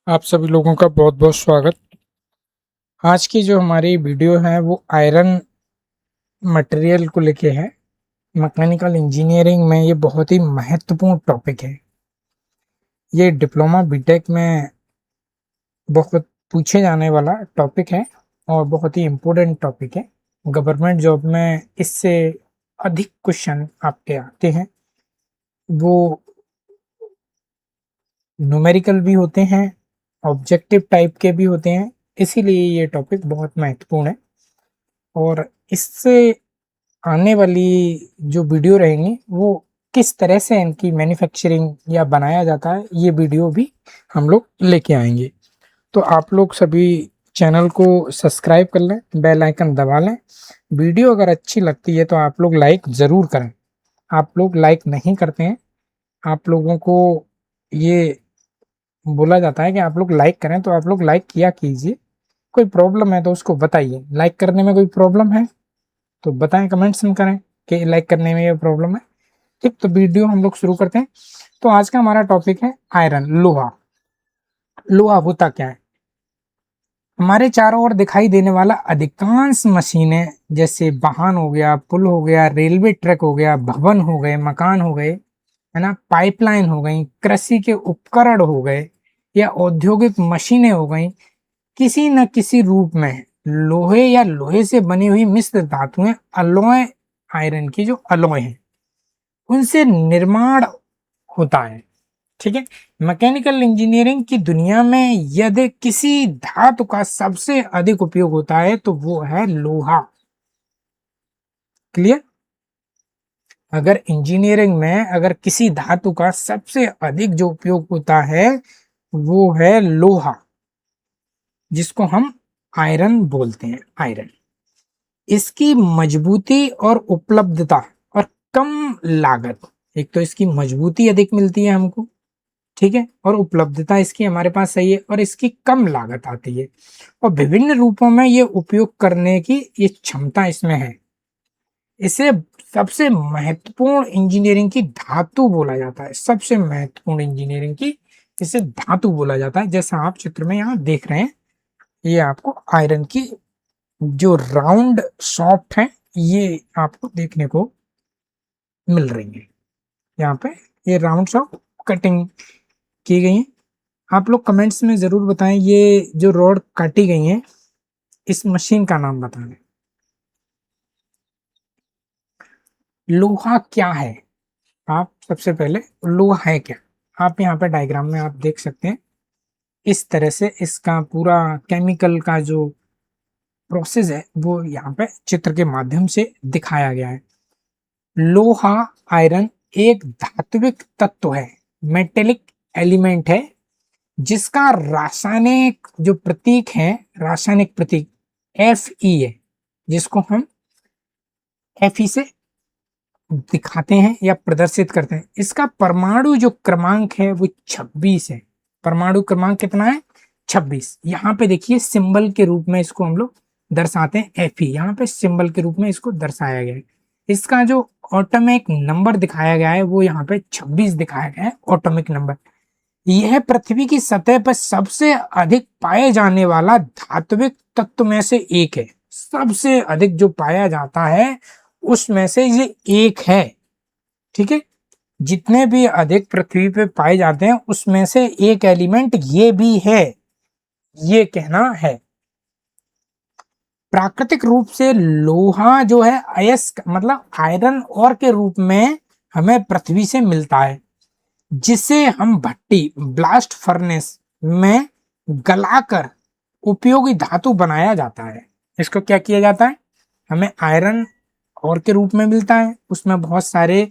आप सभी लोगों का बहुत बहुत स्वागत। आज की जो हमारी वीडियो है वो आयरन मटेरियल को लेके है। मैकेनिकल इंजीनियरिंग में ये बहुत ही महत्वपूर्ण टॉपिक है। ये डिप्लोमा बीटेक में बहुत पूछे जाने वाला टॉपिक है और बहुत ही इम्पोर्टेंट टॉपिक है। गवर्नमेंट जॉब में इससे अधिक क्वेश्चन आपके आते हैं। वो न्यूमेरिकल भी होते हैं, ऑब्जेक्टिव टाइप के भी होते हैं, इसीलिए ये टॉपिक बहुत महत्वपूर्ण है। और इससे आने वाली जो वीडियो रहेंगी वो किस तरह से इनकी मैन्युफैक्चरिंग या बनाया जाता है, ये वीडियो भी हम लोग लेके आएंगे। तो आप लोग सभी चैनल को सब्सक्राइब कर लें, बेल आइकन दबा लें। वीडियो अगर अच्छी लगती है तो आप लोग लाइक ज़रूर करें। आप लोग लाइक नहीं करते हैं, आप लोगों को ये बोला जाता है कि आप लोग लाइक करें, तो आप लोग लाइक किया कीजिए। कोई प्रॉब्लम है तो उसको बताइए। लाइक करने में कोई प्रॉब्लम है तो बताएं, कमेंट्स में करें कि लाइक करने में ये प्रॉब्लम है। ठीक, तो वीडियो हम लोग शुरू करते हैं। तो आज का हमारा टॉपिक है आयरन, लोहा। लोहा होता क्या है? हमारे चारों ओर दिखाई देने वाला अधिकांश मशीनें, जैसे वाहन हो गया, पुल हो गया, रेलवे ट्रैक हो गया, भवन हो गए, मकान हो गए, है ना, पाइपलाइन हो गई, कृषि के उपकरण हो गए या औद्योगिक मशीनें हो गई, किसी न किसी रूप में लोहे या लोहे से बनी हुई मिश्र धातुएं, अलॉय, आयरन की जो अलॉय है उनसे निर्माण होता है। ठीक है। मैकेनिकल इंजीनियरिंग की दुनिया में यदि किसी धातु का सबसे अधिक उपयोग होता है तो वो है लोहा। क्लियर? अगर इंजीनियरिंग में अगर किसी धातु का सबसे अधिक जो उपयोग होता है वो है लोहा, जिसको हम आयरन बोलते हैं। आयरन, इसकी मजबूती और उपलब्धता और कम लागत, एक तो इसकी मजबूती अधिक मिलती है हमको, ठीक है, और उपलब्धता इसकी हमारे पास सही है, और इसकी कम लागत आती है, और विभिन्न रूपों में ये उपयोग करने की ये क्षमता इसमें है। इसे सबसे महत्वपूर्ण इंजीनियरिंग की धातु बोला जाता है। सबसे महत्वपूर्ण इंजीनियरिंग की इसे धातु बोला जाता है। जैसा आप चित्र में यहाँ देख रहे हैं, ये आपको आयरन की जो राउंड सॉफ्ट है ये आपको देखने को मिल रही है। यहाँ पे ये राउंड सॉफ्ट कटिंग की गई है। आप लोग कमेंट्स में जरूर बताएं, ये जो रॉड काटी गई है इस मशीन का नाम बताएं। लोहा क्या है? आप सबसे पहले लोहा है क्या, आप यहाँ पे डायग्राम में आप देख सकते हैं। इस तरह से इसका पूरा केमिकल का जो प्रोसेस है वो यहाँ पे चित्र के माध्यम से दिखाया गया है। लोहा, आयरन एक धात्विक तत्व है, मेटेलिक एलिमेंट है, जिसका रासायनिक जो प्रतीक है, रासायनिक प्रतीक Fe है, जिसको हम Fe से दिखाते हैं या प्रदर्शित करते हैं। इसका परमाणु जो क्रमांक है वो 26 है। परमाणु क्रमांक कितना है? 26। यहाँ पे देखिए सिंबल के रूप में इसको हम लोग दर्शाते हैं Fe, यहाँ पे सिंबल के रूप में इसको दर्शाया गया है। इसका जो ऑटोमिक नंबर दिखाया गया है वो यहाँ पे 26 दिखाया गया है, ऑटोमिक नंबर। यह पृथ्वी की सतह पर सबसे अधिक पाए जाने वाला धात्विक तत्व में से एक है। सबसे अधिक जो पाया जाता है उसमें से ये एक है। ठीक है, जितने भी अधिक पृथ्वी पे पाए जाते हैं उसमें से एक एलिमेंट ये भी है, ये कहना है। प्राकृतिक रूप से लोहा जो है अयस्क मतलब आयरन और के रूप में हमें पृथ्वी से मिलता है, जिसे हम भट्टी ब्लास्ट फर्नेस में गलाकर उपयोगी धातु बनाया जाता है। इसको क्या किया जाता है? हमें आयरन और के रूप में मिलता है, उसमें बहुत सारे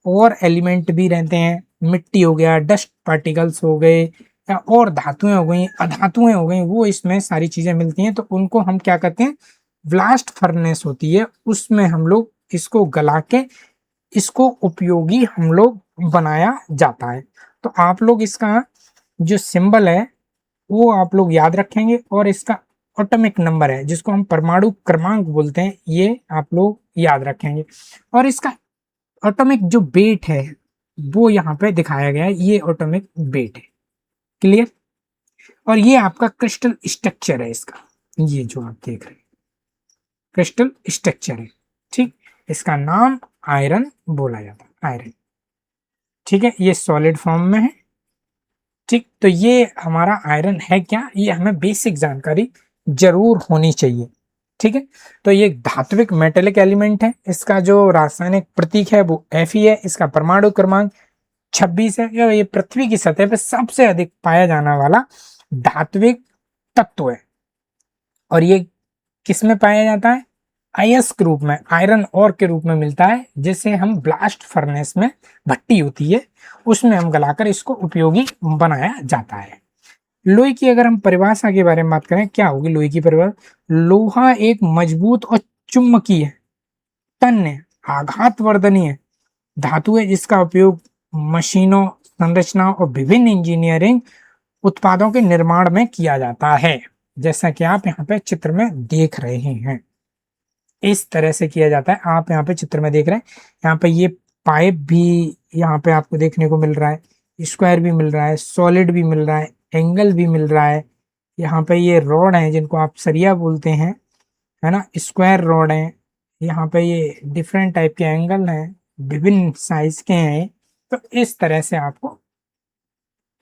और एलिमेंट भी रहते हैं, मिट्टी हो गया, डस्ट पार्टिकल्स हो गए, या और धातुएं हो गई, अधातुएं हो गई, वो इसमें सारी चीजें मिलती हैं। तो उनको हम क्या कहते हैं? ब्लास्ट फर्नेस होती है, उसमें हम लोग इसको गला के इसको उपयोगी हम लोग बनाया जाता है। तो आप लोग इसका जो सिंबल है वो आप लोग याद रखेंगे, और इसका एटॉमिक नंबर है जिसको हम परमाणु क्रमांक बोलते हैं, ये आप लोग याद रखेंगे। और इसका एटॉमिक जो वेट है वो यहाँ पे दिखाया गया है, ये एटॉमिक वेट है। क्लियर? और ये आपका क्रिस्टल स्ट्रक्चर है इसका, ये जो आप देख रहे हैं क्रिस्टल स्ट्रक्चर है, ठीक। इसका नाम आयरन बोला जाता है, आयरन, ठीक है। ये सॉलिड फॉर्म में है, ठीक। तो ये हमारा आयरन है क्या, ये हमें बेसिक जानकारी जरूर होनी चाहिए, ठीक है। तो ये धात्विक मेटेलिक एलिमेंट है, इसका जो रासायनिक प्रतीक है वो Fe है, इसका परमाणु क्रमांक 26 है। ये पृथ्वी की सतह पर सबसे अधिक पाया जाने वाला धात्विक तत्व है। और ये किस में पाया जाता है, आयस्क के रूप में, आयरन और के रूप में मिलता है, जिसे हम ब्लास्ट फर्नेस में भट्टी होती है उसमें हम गलाकर इसको उपयोगी बनाया जाता है। लोहे की अगर हम परिभाषा के बारे में बात करें, क्या होगी लोहे की परिभाषा, लोहा एक मजबूत और चुंबकीय, तन्य, आघात वर्धनीय धातु है, जिसका उपयोग मशीनों, संरचनाओं और विभिन्न इंजीनियरिंग उत्पादों के निर्माण में किया जाता है, जैसा कि आप यहाँ पे चित्र में देख रहे हैं। इस तरह से किया जाता है, आप यहाँ पे चित्र में देख रहे हैं। यहाँ पे ये पाइप भी यहाँ पे आपको देखने को मिल रहा है, स्क्वायर भी मिल रहा है, सॉलिड भी मिल रहा है, एंगल भी मिल रहा है। यहाँ पे ये रॉड है जिनको आप सरिया बोलते हैं, है ना, स्क्वायर रॉड है। यहाँ पे ये डिफरेंट टाइप के एंगल हैं, विभिन्न साइज के हैं। तो इस तरह से आपको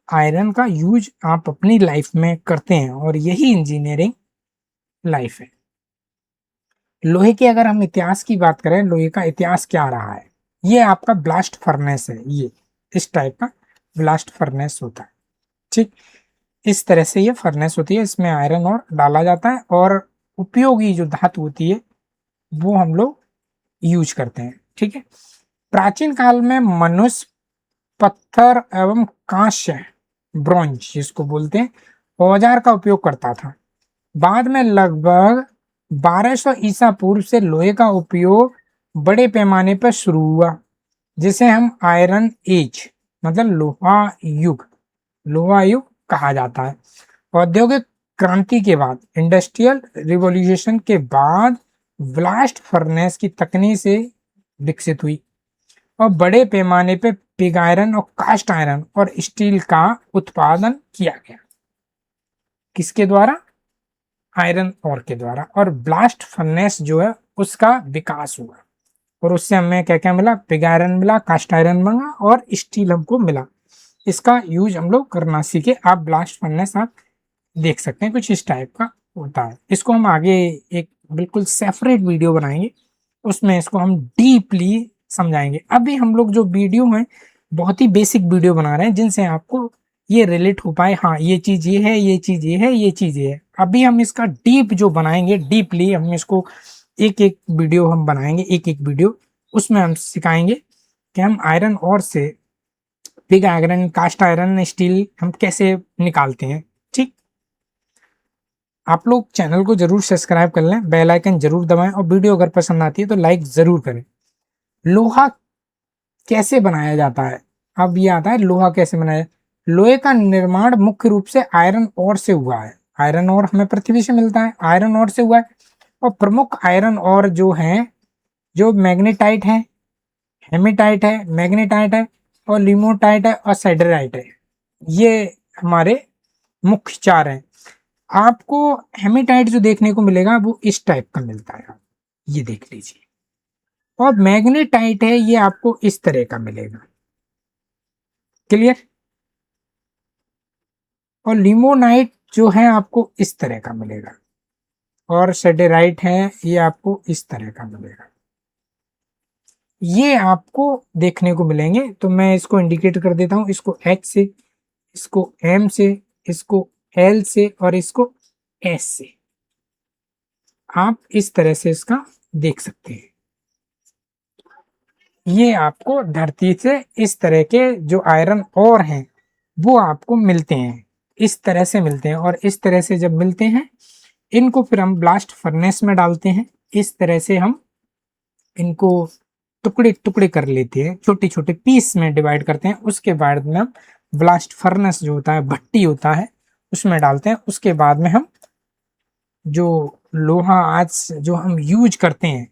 आयरन का यूज आप अपनी लाइफ में करते हैं, और यही इंजीनियरिंग लाइफ है। लोहे के अगर हम इतिहास की बात करें, लोहे का इतिहास क्या रहा है, ये आपका ब्लास्ट फर्नेस है, ये इस टाइप का ब्लास्ट फर्नेस होता है, ठीक। इस तरह से ये फर्नेस होती है, इसमें आयरन और डाला जाता है, और उपयोगी जो धातु होती है वो हम लोग यूज करते हैं, ठीक है। प्राचीन काल में मनुष्य पत्थर एवं कांस्य, ब्रॉन्ज जिसको बोलते हैं, औजार का उपयोग करता था। बाद में लगभग 1200 ईसा पूर्व से लोहे का उपयोग बड़े पैमाने पर शुरू हुआ, जिसे हम आयरन एज मतलब लोहा युग कहा जाता है। औद्योगिक क्रांति के बाद, इंडस्ट्रियल रिवॉल्यूशन के बाद ब्लास्ट फर्नेस की तकनीक से विकसित हुई और बड़े पैमाने पर पिग आयरन और कास्ट आयरन और स्टील का उत्पादन किया गया। किसके द्वारा, आयरन और के द्वारा। और ब्लास्ट फर्नेस जो है उसका विकास हुआ, और उससे हमें क्या क्या मिला, पिग आयरन मिला, कास्ट आयरन मिला और स्टील हमको मिला। इसका यूज हम लोग करना सीखे। आप ब्लास्ट फर्नेस आप देख सकते हैं, कुछ इस टाइप का होता है। इसको हम आगे एक बिल्कुल सेपरेट वीडियो बनाएंगे, उसमें इसको हम डीपली समझाएंगे। अभी हम लोग जो वीडियो में बहुत ही बेसिक वीडियो बना रहे हैं, जिनसे आपको ये रिलेट हो पाए, हाँ ये चीज ये है, ये चीज ये है, ये चीज ये है। अभी हम इसका डीप जो बनाएंगे, डीपली हम इसको एक एक वीडियो हम बनाएंगे, एक एक वीडियो, उसमें हम सिखाएंगे कि हम आयरन और से pig iron, cast iron, steel हम कैसे निकालते हैं, ठीक। आप लोग चैनल को जरूर सब्सक्राइब कर लें, बेल आइकन जरूर दबाएं, और वीडियो अगर पसंद आती है तो लाइक जरूर करें। लोहा कैसे बनाया जाता है, अब ये आता है लोहा कैसे बनाया। लोहे का निर्माण मुख्य रूप से आयरन ओर से हुआ है। आयरन ओर हमें पृथ्वी से मिलता है, आयरन ओर से हुआ है। और प्रमुख आयरन ओर जो है, जो मैग्नेटाइट है, हेमेटाइट है, मैग्नेटाइट है, और लिमोटाइट है, और साइडराइट है। ये हमारे मुख्य चार हैं। आपको हेमेटाइट जो देखने को मिलेगा वो इस टाइप का मिलता है, ये देख लीजिए। और मैग्नेटाइट है, ये आपको इस तरह का मिलेगा, क्लियर। और लिमोनाइट जो है आपको इस तरह का मिलेगा, और सेडेराइट है, ये आपको इस तरह का मिलेगा। ये आपको देखने को मिलेंगे। तो मैं इसको इंडिकेट कर देता हूं, इसको H से, इसको M से, इसको L से, और इसको S से। आप इस तरह से इसका देख सकते हैं। ये आपको धरती से इस तरह के जो आयरन और हैं वो आपको मिलते हैं, इस तरह से मिलते हैं। और इस तरह से जब मिलते हैं, इनको फिर हम ब्लास्ट फर्नेस में डालते हैं। इस तरह से हम इनको टुकड़े टुकड़े कर लेते हैं, छोटे छोटे पीस में डिवाइड करते हैं। उसके बाद में हम ब्लास्ट फर्नेस जो होता है, भट्टी होता है, उसमें डालते हैं। उसके बाद में हम जो लोहा आज जो हम यूज करते हैं,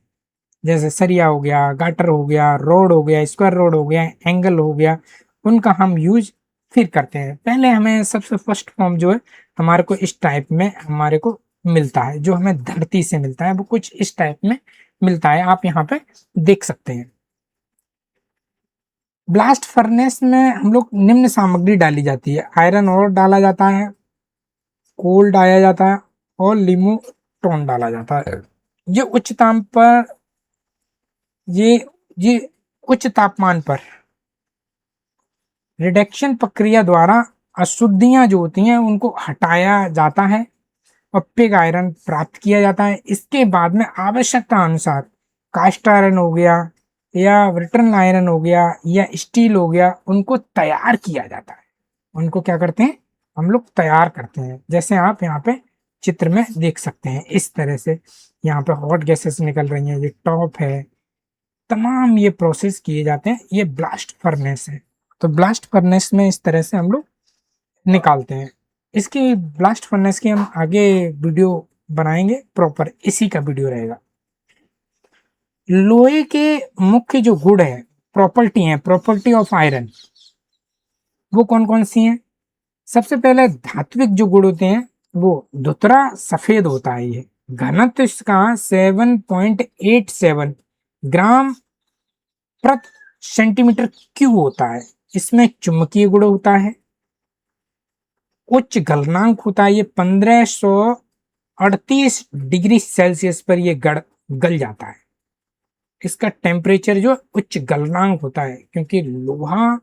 जैसे सरिया हो गया, गाटर हो गया, रोड हो गया, स्क्वायर रोड हो गया, एंगल हो गया, उनका हम यूज फिर करते हैं। पहले हमें सबसे फर्स्ट फॉर्म जो है हमारे को इस टाइप में हमारे को मिलता है, जो हमें धरती से मिलता है वो कुछ इस टाइप में मिलता है, आप यहाँ पे देख सकते हैं। ब्लास्ट फर्नेस में हम लोग निम्न सामग्री डाली जाती है, आयरन ओर डाला जाता है, कोल डाला जाता है और लिमोटोन डाला जाता है। ये उच्च ताप पर ये ये उच्च तापमान पर रिडक्शन प्रक्रिया द्वारा अशुद्धियां जो होती हैं उनको हटाया जाता है और पिग आयरन प्राप्त किया जाता है। इसके बाद में आवश्यकता अनुसार कास्ट आयरन हो गया या ब्रिटन आयरन हो गया या स्टील हो गया, उनको तैयार किया जाता है। उनको क्या करते हैं, हम लोग तैयार करते हैं। जैसे आप यहाँ पे चित्र में देख सकते हैं, इस तरह से यहाँ पे हॉट गैसेस निकल रही हैं, ये टॉप है, तमाम ये प्रोसेस किए जाते हैं। ये ब्लास्ट फर्नेस है। तो ब्लास्ट फर्नेस में इस तरह से हम लोग निकालते हैं। इसकी ब्लास्ट फर्नेस की हम आगे वीडियो बनाएंगे, प्रॉपर इसी का वीडियो रहेगा। लोहे के मुख्य जो गुण है, प्रॉपर्टी है, प्रॉपर्टी ऑफ आयरन, वो कौन कौन सी हैं? सबसे पहले धात्विक जो गुण होते हैं वो धुतरा सफेद होता है। ये घनत्व इसका 7.87 ग्राम प्रति सेंटीमीटर क्यूब होता है। इसमें चुंबकीय गुण होता है, उच्च गलनांक होता है, ये 1538 डिग्री सेल्सियस पर ये गल जाता है। इसका टेम्परेचर जो उच्च गलनांक होता है, क्योंकि लोहा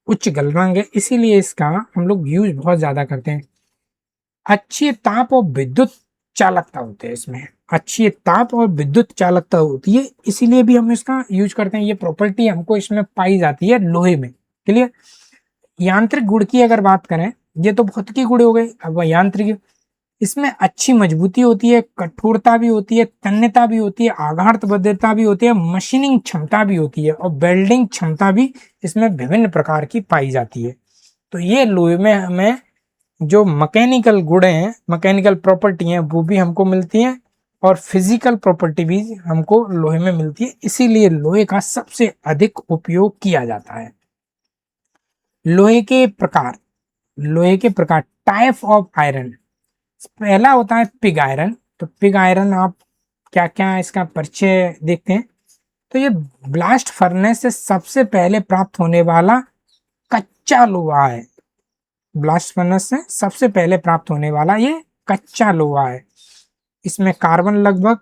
उच्च गलनांक है इसीलिए इसका हम लोग यूज बहुत ज्यादा करते हैं। अच्छी ताप और विद्युत चालकता होते हैं इसमें, अच्छी ताप और विद्युत चालकता होती है, इसीलिए भी हम इसका यूज करते हैं। ये प्रॉपर्टी हमको इसमें पाई जाती है लोहे में। क्लियर? यांत्रिक गुण की अगर बात करें, ये तो भौतिकी गुण हो गए, अब यांत्रिक, इसमें अच्छी मजबूती होती है, कठोरता भी होती है, तन्यता भी होती है, आघात बद्रता भी होती है, मशीनिंग क्षमता भी होती है और वेल्डिंग क्षमता भी इसमें विभिन्न प्रकार की पाई जाती है। तो ये लोहे में हमें जो मैकेनिकल गुण हैं, मैकेनिकल प्रॉपर्टी हैं, वो भी हमको मिलती हैं और फिजिकल प्रॉपर्टी भी हमको लोहे में मिलती है। इसीलिए लोहे का सबसे अधिक उपयोग किया जाता है। लोहे के प्रकार, लोहे के प्रकार, टाइप ऑफ आयरन। पहला होता है पिग आयरन। तो पिग आयरन आप क्या क्या इसका परिचय देखते हैं। तो ये ब्लास्ट फर्नेस से सबसे पहले प्राप्त होने वाला कच्चा लोहा है। ब्लास्ट फर्नेस से सबसे पहले प्राप्त होने वाला ये कच्चा लोहा है। इसमें कार्बन लगभग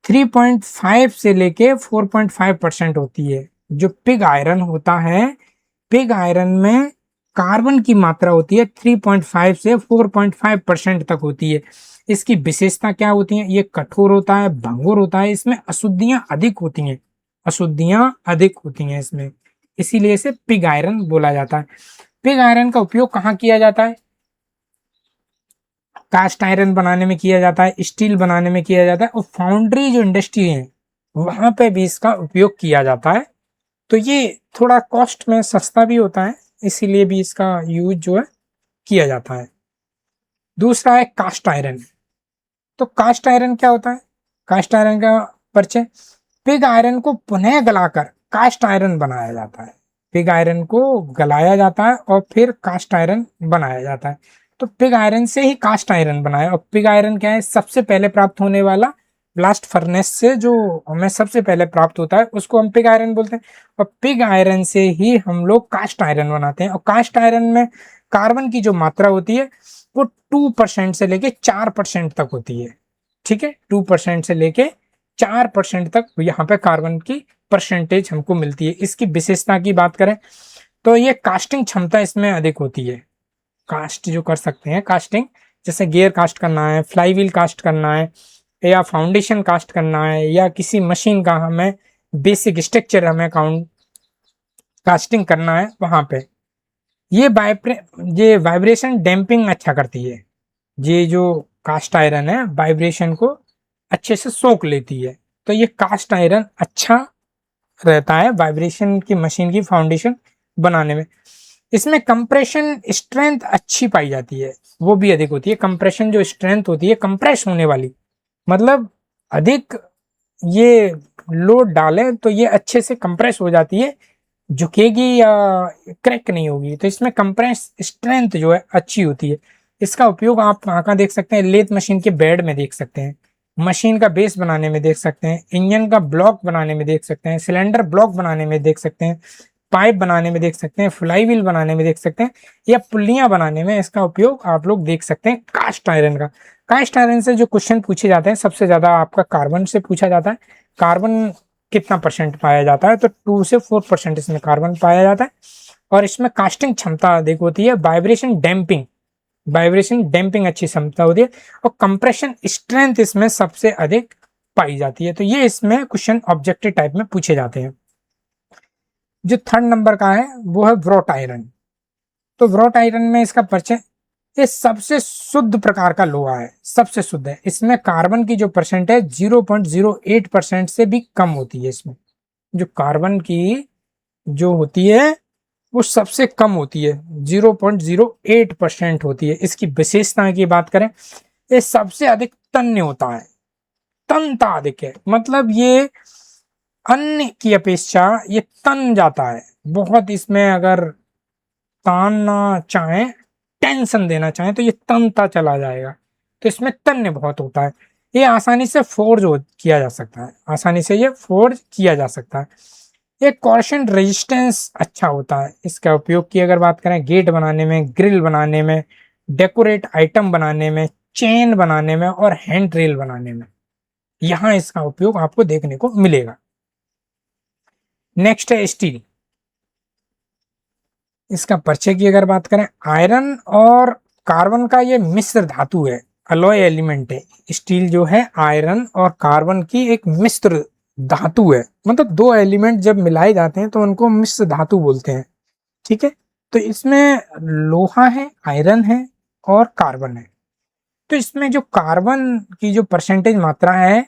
3.5 से लेके 4.5% होती है। जो पिग आयरन होता है, पिग आयरन में कार्बन की मात्रा होती है 3.5 से 4.5% तक होती है। इसकी विशेषता क्या होती है? ये कठोर होता है, भंगुर होता है, इसमें अशुद्धियां अधिक होती हैं, अशुद्धियां अधिक होती हैं इसमें, इसीलिए इसे पिग आयरन बोला जाता है। पिग आयरन का उपयोग कहाँ किया जाता है? कास्ट आयरन बनाने में किया जाता है, स्टील बनाने में किया जाता है और फाउंड्री जो इंडस्ट्री है वहां पे भी इसका उपयोग किया जाता है। तो ये थोड़ा कॉस्ट में सस्ता भी होता है, इसीलिए भी इसका यूज जो है किया जाता है। दूसरा है कास्ट आयरन। तो कास्ट आयरन क्या होता है? कास्ट आयरन का परिचय, पिग आयरन को पुनः गलाकर कास्ट आयरन बनाया जाता है। पिग आयरन को गलाया जाता है और फिर कास्ट आयरन बनाया जाता है। तो पिग आयरन से ही कास्ट आयरन बनाया। और पिग आयरन क्या है? सबसे पहले प्राप्त होने वाला, ब्लास्ट फर्नेस से जो हमें सबसे पहले प्राप्त होता है उसको हम पिग आयरन बोलते हैं। और पिग आयरन से ही हम लोग कास्ट आयरन बनाते हैं। और कास्ट आयरन में कार्बन की जो मात्रा होती है वो 2% से लेके 4% तक होती है। ठीक है, 2% से लेके 4% तक यहाँ पे कार्बन की परसेंटेज हमको मिलती है। इसकी विशेषता की बात करें तो ये कास्टिंग क्षमता इसमें अधिक होती है। कास्ट जो कर सकते हैं, कास्टिंग, जैसे गियर कास्ट करना है, फ्लाई व्हील कास्ट करना है, या फाउंडेशन कास्ट करना है, या किसी मशीन का हमें बेसिक स्ट्रक्चर हमें कास्टिंग करना है, वहां पे ये वाइब्रेशन डैम्पिंग अच्छा करती है। ये जो कास्ट आयरन है वाइब्रेशन को अच्छे से सोख लेती है। तो ये कास्ट आयरन अच्छा रहता है वाइब्रेशन की मशीन की फाउंडेशन बनाने में। इसमें कंप्रेशन स्ट्रेंथ अच्छी पाई जाती है, वो भी अधिक होती है। कंप्रेशन जो स्ट्रेंथ होती है, कंप्रेस होने वाली, मतलब अधिक ये लोड डालें तो ये अच्छे से कंप्रेस हो जाती है, झुकेगी या क्रैक नहीं होगी। तो इसमें कंप्रेस स्ट्रेंथ जो है अच्छी होती है। इसका उपयोग आप कहाँ कहाँ देख सकते हैं, लेथ मशीन के बेड में देख सकते हैं, मशीन का बेस बनाने में देख सकते हैं, इंजन का ब्लॉक बनाने में देख सकते हैं, सिलेंडर ब्लॉक बनाने में देख सकते हैं, पाइप बनाने में देख सकते हैं, फ्लाई व्हील बनाने में देख सकते हैं, या पुल्लियां बनाने में इसका उपयोग आप लोग देख सकते हैं। कास्ट आयरन का, कास्ट आयरन से जो क्वेश्चन पूछे जाते हैं सबसे ज्यादा आपका कार्बन से पूछा जाता है। कार्बन कितना परसेंट पाया जाता है, तो 2 से 4% इसमें कार्बन पाया जाता है। और इसमें कास्टिंग क्षमता अधिक होती है, वाइब्रेशन डैम्पिंग अच्छी क्षमता होती है, और कंप्रेशन स्ट्रेंथ इसमें सबसे अधिक पाई जाती है। तो ये इसमें क्वेश्चन ऑब्जेक्टिव टाइप में पूछे जाते हैं। जो थर्ड नंबर का है वो है व्रॉट आयरन। तो व्रॉट आयरन में इसका परिचय, ये सबसे शुद्ध प्रकार का लोहा है, सबसे शुद्ध है। इसमें कार्बन की जो परसेंट है 0.08% से भी कम होती है। इसमें जो कार्बन की जो होती है वो सबसे कम होती है, 0.08% होती है। इसकी विशेषता की बात करें, ये सबसे अधिक तन्य होता है, तनता अधिक है, मतलब ये अन्य की अपेक्षा ये तन जाता है बहुत। इसमें अगर तानना चाहें, टेंशन देना चाहें, तो ये तनता चला जाएगा। तो इसमें तन्य बहुत होता है। ये आसानी से फोर्ज किया जा सकता है, आसानी से ये फोर्ज किया जा सकता है। ये कॉर्शन रेजिस्टेंस अच्छा होता है। इसका उपयोग की अगर बात करें, गेट बनाने में, ग्रिल बनाने में, डेकोरेट आइटम बनाने में, चेन बनाने में और हैंड रेल बनाने में, यहां इसका उपयोग आपको देखने को मिलेगा। नेक्स्ट है स्टील। इसका परिचय की अगर बात करें, आयरन और कार्बन का ये मिश्र धातु है, अलॉय एलिमेंट है। स्टील जो है आयरन और कार्बन की एक मिश्र धातु है, मतलब दो एलिमेंट जब मिलाए जाते हैं तो उनको मिश्र धातु बोलते हैं। ठीक है, तो इसमें लोहा है, आयरन है और कार्बन है। तो इसमें जो कार्बन की जो परसेंटेज मात्रा है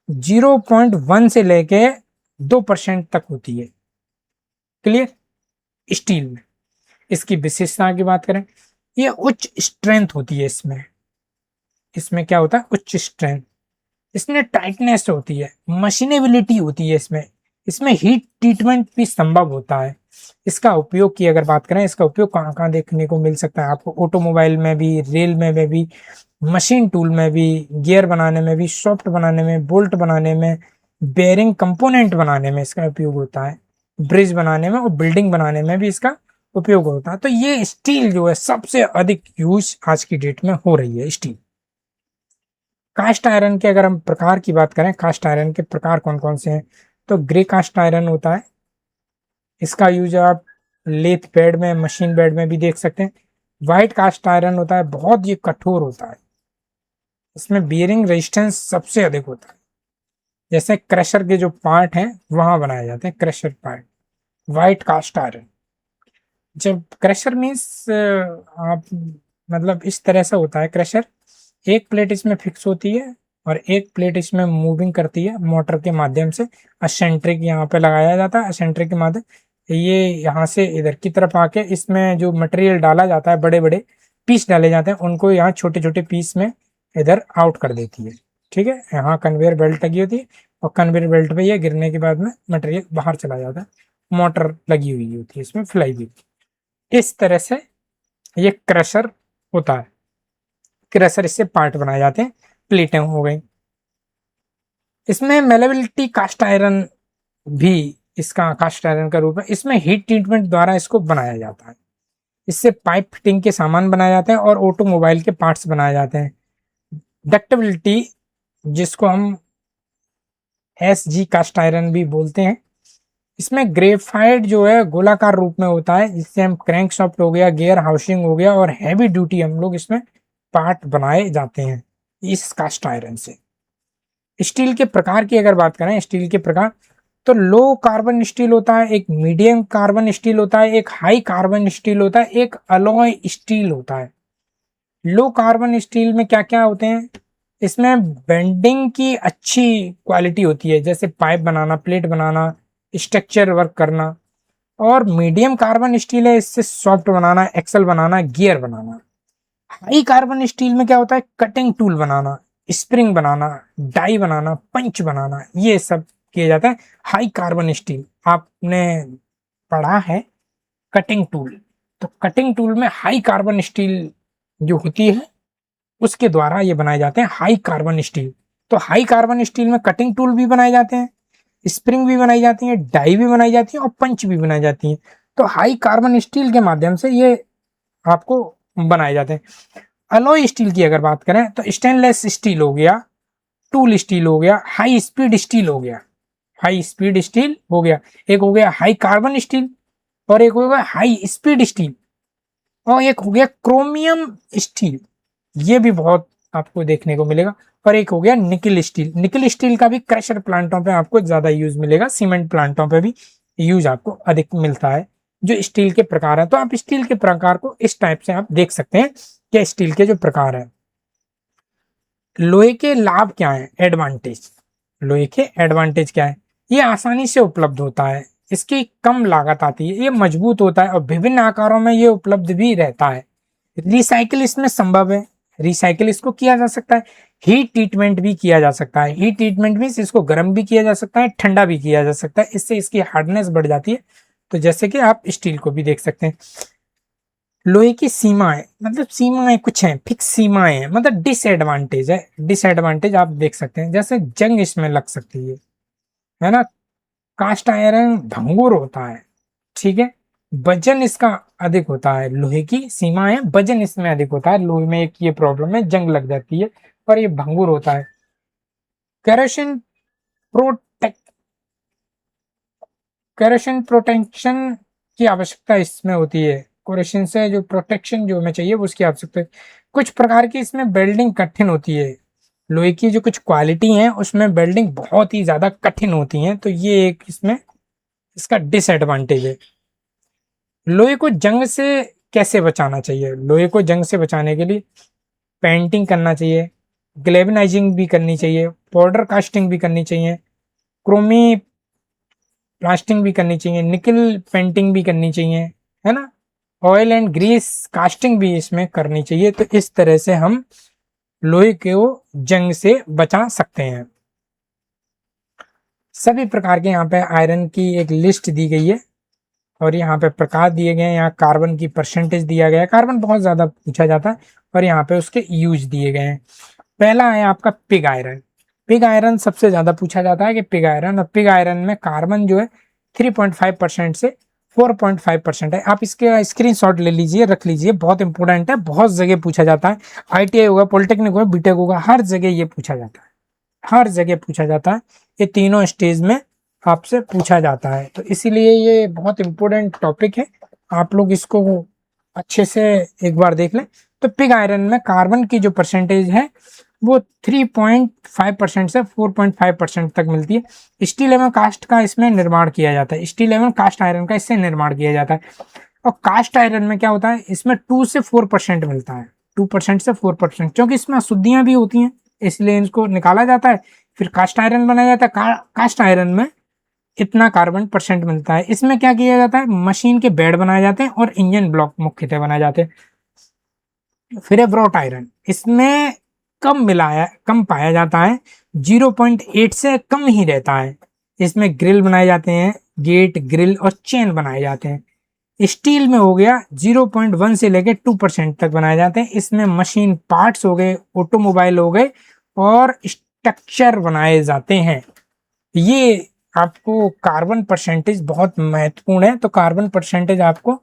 0.1 से लेके 2% तक होती है। क्लियर। स्टील में इसकी विशेषता की बात करें, ये उच्च स्ट्रेंथ होती है। इसमें इसमें क्या होता है, उच्च स्ट्रेंथ। इसमें टाइटनेस होती है, मशीनेबिलिटी होती है। इसमें इसमें हीट ट्रीटमेंट भी संभव होता है। इसका उपयोग की अगर बात करें, इसका उपयोग कहाँ कहाँ देखने को मिल सकता है आपको, ऑटोमोबाइल में भी, रेल में भी, मशीन टूल में भी, गियर बनाने में भी, सॉफ्ट बनाने में, बोल्ट बनाने में, बेयरिंग कंपोनेंट बनाने में इसका उपयोग होता है, ब्रिज बनाने में और बिल्डिंग बनाने में भी इसका उपयोग होता है। तो ये स्टील जो है सबसे अधिक यूज आज की डेट में हो रही है, स्टील। कास्ट आयरन के अगर हम प्रकार की बात करें, कास्ट आयरन के प्रकार कौन कौन से हैं, तो ग्रे कास्ट आयरन होता है। इसका यूज आप लेथ बेड में, मशीन बेड में भी देख सकते हैं। व्हाइट कास्ट आयरन होता है, बहुत ये कठोर होता है। इसमें बियरिंग रेजिस्टेंस सबसे अधिक होता है। जैसे क्रशर के जो पार्ट हैं वहां बनाए जाते हैं, crusher part. White cast iron, जब क्रशर मीन्स आप, मतलब इस तरह से होता है क्रशर, एक प्लेट इसमें फिक्स होती है और एक प्लेट इसमें मूविंग करती है मोटर के माध्यम से। असेंट्रिक यहाँ पे लगाया जाता है, असेंट्रिक के माध्यम ये यहाँ से इधर की तरफ आके इसमें जो मटेरियल डाला जाता है, बड़े बड़े पीस डाले जाते हैं, उनको यहाँ छोटे छोटे पीस में इधर आउट कर देती है। ठीक है, यहाँ कन्वेयर बेल्ट लगी होती है और कन्वेयर बेल्ट पे ये गिरने के बाद में मटेरियल बाहर चला जाता है। मोटर लगी हुई होती है इसमें, फ्लाई व्हील। इस तरह से ये क्रशर होता है। क्रशर इससे पार्ट बनाए जाते हैं, प्लेटें हो गई। इसमें मेलेबिलिटी कास्ट आयरन भी इसका कास्ट आयरन का रूप है। इसमें हीट ट्रीटमेंट द्वारा इसको बनाया जाता है। इससे पाइप फिटिंग के सामान बनाए जाते हैं और ऑटोमोबाइल के पार्ट्स बनाए जाते हैं। डक्टेबिलिटी, जिसको हम SG कास्ट आयरन भी बोलते हैं, इसमें ग्रेफाइट जो है गोलाकार रूप में होता है, जिससे हम क्रैंक शाफ्ट हो गया, गियर हाउसिंग हो गया और हैवी ड्यूटी हम लोग इसमें पार्ट बनाए जाते हैं इस कास्ट आयरन से। स्टील के प्रकार की अगर बात करें, स्टील के प्रकार, तो लो कार्बन स्टील होता है, एक मीडियम कार्बन स्टील होता है, एक हाई कार्बन स्टील होता है, एक अलॉय स्टील होता है। लो कार्बन स्टील में क्या क्या होते हैं, इसमें बेंडिंग की अच्छी क्वालिटी होती है, जैसे पाइप बनाना, प्लेट बनाना, स्ट्रक्चर वर्क करना। और मीडियम कार्बन स्टील है, इससे सॉफ्ट बनाना, एक्सल बनाना, गियर बनाना। हाई कार्बन स्टील में क्या होता है, कटिंग टूल बनाना, स्प्रिंग बनाना, डाई बनाना, पंच बनाना, ये सब किया जाता है हाई कार्बन स्टील। आपने पढ़ा है कटिंग टूल। तो कटिंग टूल में हाई कार्बन स्टील जो होती है उसके द्वारा ये बनाए जाते हैं हाई कार्बन स्टील। तो हाई कार्बन स्टील में कटिंग टूल भी बनाए जाते हैं, स्प्रिंग भी बनाई जाती है, डाई भी बनाई जाती है और पंच भी बनाई जाती है। तो हाई कार्बन स्टील के माध्यम से ये आपको बनाए जाते हैं। अलॉय स्टील की अगर बात करें तो स्टेनलेस स्टील हो गया, टूल स्टील हो गया, हाई स्पीड स्टील हो गया, हाई स्पीड स्टील हो गया, एक हो गया हाई कार्बन स्टील, और एक हो गया हाई स्पीड स्टील, और एक हो गया क्रोमियम स्टील, ये भी बहुत आपको देखने को मिलेगा। और एक हो गया निकिल स्टील। निकिल स्टील का भी क्रशर प्लांटों पे आपको ज्यादा यूज मिलेगा, सीमेंट प्लांटों पे भी यूज आपको अधिक मिलता है जो स्टील के प्रकार है। तो आप स्टील के प्रकार को इस टाइप से आप देख सकते हैं कि स्टील के जो प्रकार है। लोहे के लाभ क्या है, एडवांटेज, लोहे के एडवांटेज क्या है, ये आसानी से उपलब्ध होता है, इसकी कम लागत आती है, ये मजबूत होता है और विभिन्न आकारों में ये उपलब्ध भी रहता है। रिसाइकिल इसमें संभव है, रिसाइकिल इसको किया जा सकता है। हीट ट्रीटमेंट भी किया जा सकता है, हीट ट्रीटमेंट मीन्स इसको गर्म भी किया जा सकता है, ठंडा भी किया जा सकता है, इससे इसकी हार्डनेस बढ़ जाती है। तो जैसे कि आप स्टील को भी देख सकते हैं। लोहे की सीमाएं, मतलब सीमाएं कुछ हैं, फिक्स सीमाएं हैं, मतलब डिसएडवांटेज है, डिसएडवांटेज आप देख सकते हैं, जैसे जंग इसमें लग सकती है ना। कास्ट आयरन भंगुर होता है, ठीक है, वजन इसका अधिक होता है, लोहे की सीमा है, वजन इसमें अधिक होता है, लोहे में एक ये प्रॉब्लम है, जंग लग जाती है और ये भंगुर होता है। केरोसिन प्रोटेक्ट, केरोसिन प्रोटेक्शन की आवश्यकता इसमें होती है, केरोसिन से जो प्रोटेक्शन जो हमें चाहिए वो उसकी आवश्यकता है। कुछ प्रकार की इसमें वेल्डिंग कठिन होती है, लोहे की जो कुछ क्वालिटी है उसमें वेल्डिंग बहुत ही ज्यादा कठिन होती है, तो ये एक इसमें इसका डिसएडवांटेज है। लोहे को जंग से कैसे बचाना चाहिए, लोहे को जंग से बचाने के लिए पेंटिंग करना चाहिए, ग्लेवनाइजिंग भी करनी चाहिए, पाउडर कास्टिंग भी करनी चाहिए, क्रोमी प्लास्टिंग भी करनी चाहिए, निकल पेंटिंग भी करनी चाहिए, है ना, ऑयल एंड ग्रीस कास्टिंग भी इसमें करनी चाहिए। तो इस तरह से हम लोहे को जंग से बचा सकते हैं। सभी प्रकार के यहाँ पे आयरन की एक लिस्ट दी गई है और यहाँ पे प्रकार दिए गए हैं, यहाँ कार्बन की परसेंटेज दिया गया है, कार्बन बहुत ज्यादा पूछा जाता है और यहाँ पे उसके यूज दिए गए हैं। पहला है आपका पिग आयरन। पिग आयरन सबसे ज्यादा पूछा जाता है कि पिग आयरन, और पिग आयरन में कार्बन जो है 3.5% से 4.5% है। आप इसके स्क्रीनशॉट ले लीजिए, रख लीजिए, बहुत इंपॉर्टेंट है, बहुत जगह पूछा जाता है, ITI होगा, पॉलिटेक्निक होगा, बीटेक होगा, हर जगह ये पूछा जाता है, हर जगह पूछा जाता है, ये तीनों स्टेज में आपसे पूछा जाता है। तो इसीलिए ये बहुत इंपॉर्टेंट टॉपिक है, आप लोग इसको अच्छे से एक बार देख लें। तो पिग आयरन में कार्बन की जो परसेंटेज है वो 3.5% से 4.5% तक मिलती है। स्टील एवं कास्ट का इसमें निर्माण किया जाता है, स्टील एवं कास्ट आयरन का इससे निर्माण किया जाता है। और कास्ट आयरन में क्या होता है, इसमें 2 से 4% मिलता है, 2% से 4%, क्योंकि इसमें अशुद्धियां भी होती हैं इसलिए इसको निकाला जाता है, फिर कास्ट आयरन बनाया जाता है। कास्ट आयरन में इतना कार्बन परसेंट मिलता है। इसमें क्या किया जाता है, मशीन के बेड बनाए जाते हैं और इंजन ब्लॉक मुख्यतः बनाए जाते हैं। फिर है ब्रॉट आयरन, इसमें कम पाया जाता है, 0.8 से कम ही रहता है। इसमें ग्रिल बनाए जाते हैं, गेट, ग्रिल और चेन बनाए जाते हैं। स्टील में हो गया 0.1 से लेकर 2% तक बनाए जाते हैं। इसमें मशीन पार्ट्स हो गए, ऑटोमोबाइल हो गए और स्ट्रक्चर बनाए जाते हैं। ये आपको कार्बन परसेंटेज बहुत महत्वपूर्ण है, तो कार्बन परसेंटेज आपको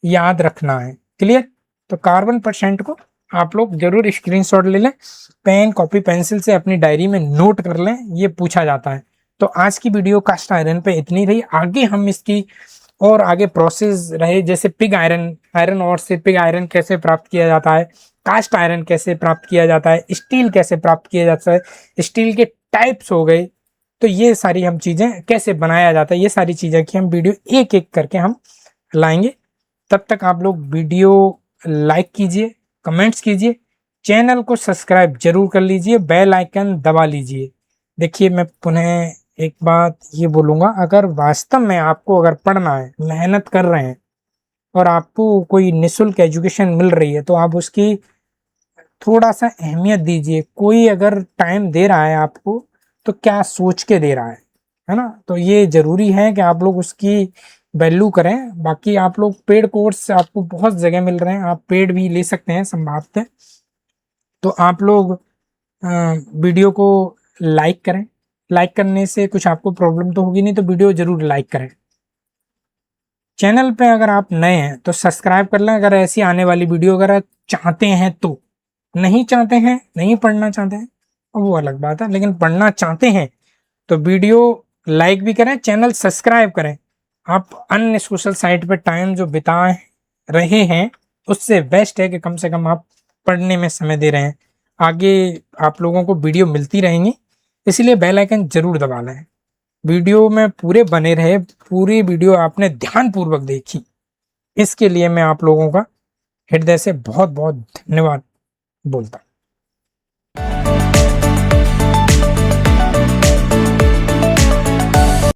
याद रखना है, क्लियर। तो कार्बन परसेंट को आप लोग जरूर स्क्रीनशॉट ले लें, पेन कॉपी पेंसिल से अपनी डायरी में नोट कर लें, ये पूछा जाता है। तो आज की वीडियो कास्ट आयरन पे इतनी रही, आगे हम इसकी और आगे प्रोसेस रहे, जैसे पिग आयरन, आयरन और से पिग आयरन कैसे प्राप्त किया जाता है, कास्ट आयरन कैसे प्राप्त किया जाता है, स्टील कैसे प्राप्त किया जाता है, स्टील के टाइप्स हो गए, तो ये सारी हम चीजें कैसे बनाया जाता है, ये सारी चीजें की हम वीडियो एक एक करके हम लाएंगे। तब तक आप लोग वीडियो लाइक कीजिए, कमेंट्स कीजिए, चैनल को सब्सक्राइब जरूर कर लीजिए, बेल आइकन दबा लीजिए। देखिए मैं पुनः एक बात ये बोलूँगा, अगर वास्तव में आपको अगर पढ़ना है, मेहनत कर रहे हैं और आपको कोई निःशुल्क एजुकेशन मिल रही है, तो आप उसकी थोड़ा सा अहमियत दीजिए। कोई अगर टाइम दे रहा है आपको तो क्या सोच के दे रहा है ना। तो ये जरूरी है कि आप लोग उसकी वैल्यू करें। बाकी आप लोग पेड कोर्स आपको बहुत जगह मिल रहे हैं, आप पेड भी ले सकते हैं संभावते। तो आप लोग वीडियो को लाइक करें। लाइक करने से कुछ आपको प्रॉब्लम तो होगी नहीं, तो वीडियो जरूर लाइक करें। चैनल पे अगर आप नए हैं तो सब्सक्राइब कर लें, अगर ऐसी आने वाली वीडियो अगर चाहते हैं तो। नहीं चाहते हैं, नहीं पढ़ना चाहते हैं, वो अलग बात है, लेकिन पढ़ना चाहते हैं तो वीडियो लाइक भी करें, चैनल सब्सक्राइब करें। आप अन्य सोशल साइट पर टाइम जो बिता रहे हैं उससे बेस्ट है कि कम से कम आप पढ़ने में समय दे रहे हैं। आगे आप लोगों को वीडियो मिलती रहेंगी, इसलिए बेल आइकन जरूर दबा लें। वीडियो में पूरे बने रहे, पूरी वीडियो आपने ध्यानपूर्वक देखी, इसके लिए मैं आप लोगों का हृदय से बहुत बहुत धन्यवाद बोलता हूं।